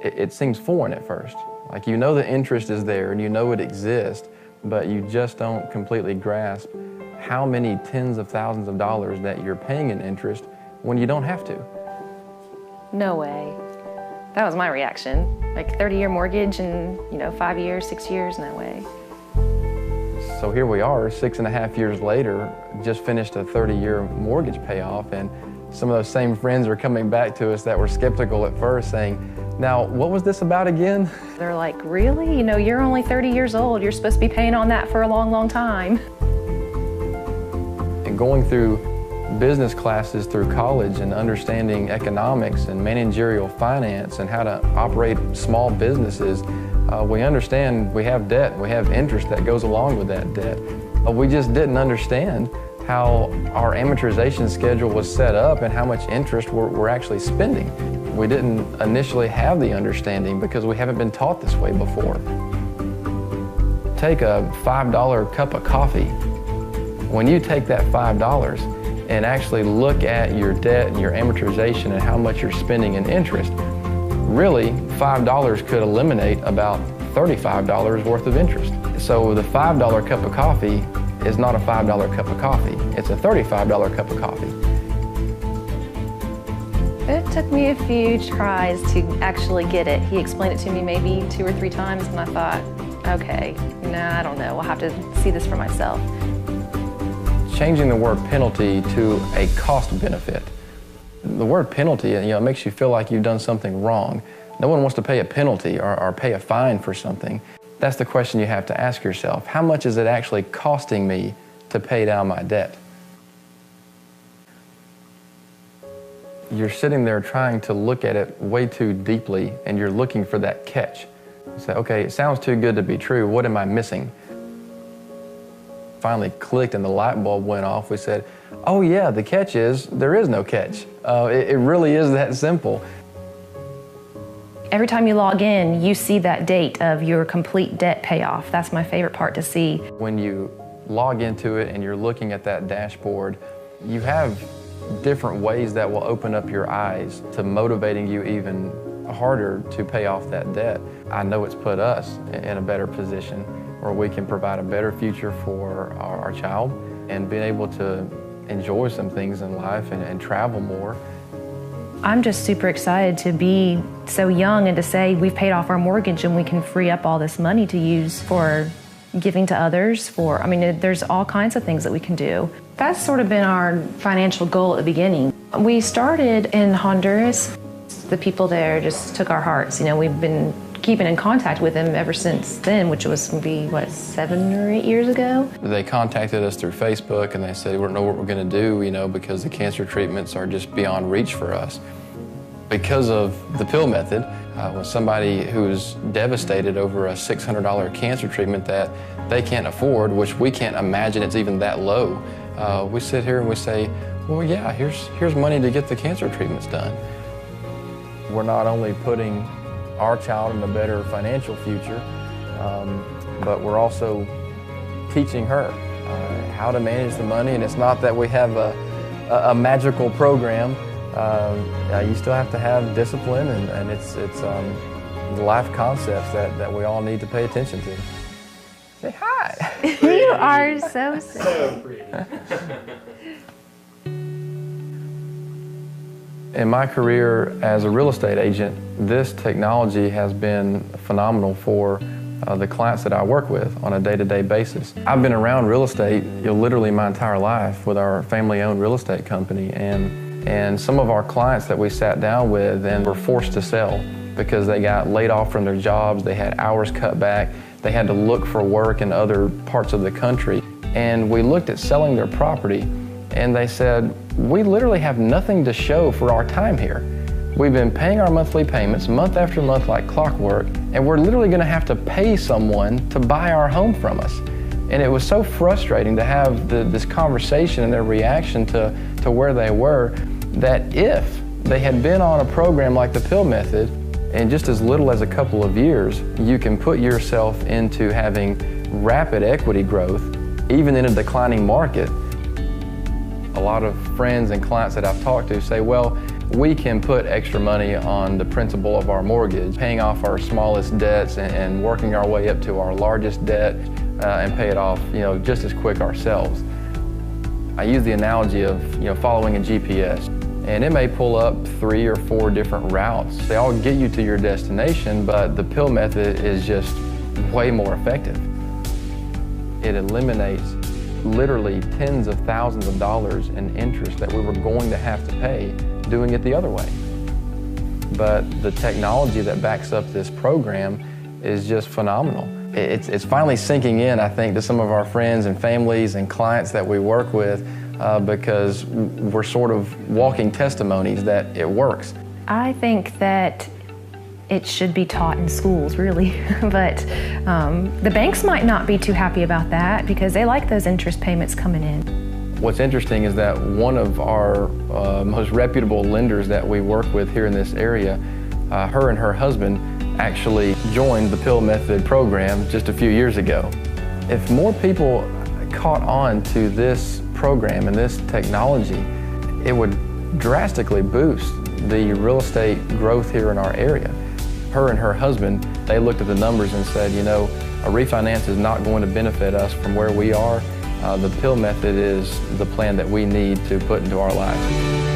it seems foreign at first. Like, you know the interest is there and you know it exists, but you just don't completely grasp how many tens of thousands of dollars that you're paying in interest when you don't have to. No way. That was my reaction. Like 30-year mortgage and 5 years, 6 years, no way. So here we are, 6.5 years later, just finished a 30-year mortgage payoff, and some of those same friends are coming back to us that were skeptical at first, saying, now, what was this about again? They're like, really? You're only 30 years old. You're supposed to be paying on that for a long, long time. And going through business classes through college and understanding economics and managerial finance and how to operate small businesses, we understand we have debt, we have interest that goes along with that debt. We just didn't understand how our amortization schedule was set up and how much interest we're actually spending. We didn't initially have the understanding because we haven't been taught this way before. Take a $5 cup of coffee. When you take that $5 and actually look at your debt and your amortization and how much you're spending in interest, really, $5 could eliminate about $35 worth of interest. So the $5 cup of coffee is not a $5 cup of coffee. It's a $35 cup of coffee. It took me a few tries to actually get it. He explained it to me maybe 2 or 3 times, and I thought, okay, nah, I don't know. I'll have to see this for myself. Changing the word penalty to a cost benefit. The word penalty, it makes you feel like you've done something wrong. No one wants to pay a penalty or pay a fine for something. That's the question you have to ask yourself. How much is it actually costing me to pay down my debt? You're sitting there trying to look at it way too deeply, and you're looking for that catch. You say, okay, it sounds too good to be true. What am I missing? Finally clicked and the light bulb went off. We said, oh yeah, the catch is there is no catch. It really is that simple. Every time you log in, you see that date of your complete debt payoff. That's my favorite part to see. When you log into it and you're looking at that dashboard, you have different ways that will open up your eyes to motivating you even harder to pay off that debt. I know it's put us in a better position where we can provide a better future for our child and being able to enjoy some things in life and travel more. I'm just super excited to be so young and to say we've paid off our mortgage and we can free up all this money to use for giving to others, there's all kinds of things that we can do. That's sort of been our financial goal at the beginning. We started in Honduras. The people there just took our hearts. We've been keeping in contact with them ever since then, which was maybe, 7 or 8 years ago. They contacted us through Facebook and they said, we don't know what we're going to do, because the cancer treatments are just beyond reach for us. Because of the pill method, when somebody who's devastated over a $600 cancer treatment that they can't afford, which we can't imagine it's even that low, we sit here and we say, well, yeah, here's money to get the cancer treatments done. We're not only putting our child in a better financial future, but we're also teaching her how to manage the money. And it's not that we have a magical program. You still have to have discipline, and it's the life concepts that we all need to pay attention to. Say hi. You are so sweet. So pretty. In my career as a real estate agent, this technology has been phenomenal for the clients that I work with on a day-to-day basis. I've been around real estate literally my entire life with our family-owned real estate company, and some of our clients that we sat down with and were forced to sell because they got laid off from their jobs, they had hours cut back, they had to look for work in other parts of the country. And we looked at selling their property, and they said, we literally have nothing to show for our time here. We've been paying our monthly payments month after month like clockwork, and we're literally gonna have to pay someone to buy our home from us. And it was so frustrating to have this conversation and their reaction to where they were, that if they had been on a program like the pill method, in just as little as a couple of years, you can put yourself into having rapid equity growth, even in a declining market. A lot of friends and clients that I've talked to say, well, we can put extra money on the principal of our mortgage, paying off our smallest debts and working our way up to our largest debt and pay it off, just as quick ourselves. I use the analogy of, following a GPS. And it may pull up 3 or 4 different routes. They all get you to your destination, but the pill method is just way more effective. It eliminates literally tens of thousands of dollars in interest that we were going to have to pay doing it the other way. But the technology that backs up this program is just phenomenal. It's finally sinking in, I think, to some of our friends and families and clients that we work with because we're sort of walking testimonies that it works. I think that it should be taught in schools, really, but the banks might not be too happy about that because they like those interest payments coming in. What's interesting is that one of our most reputable lenders that we work with here in this area, her and her husband actually joined the pill method program just a few years ago. If more people caught on to this program and this technology, it would drastically boost the real estate growth here in our area. Her and her husband, they looked at the numbers and said, a refinance is not going to benefit us from where we are. The pill method is the plan that we need to put into our lives.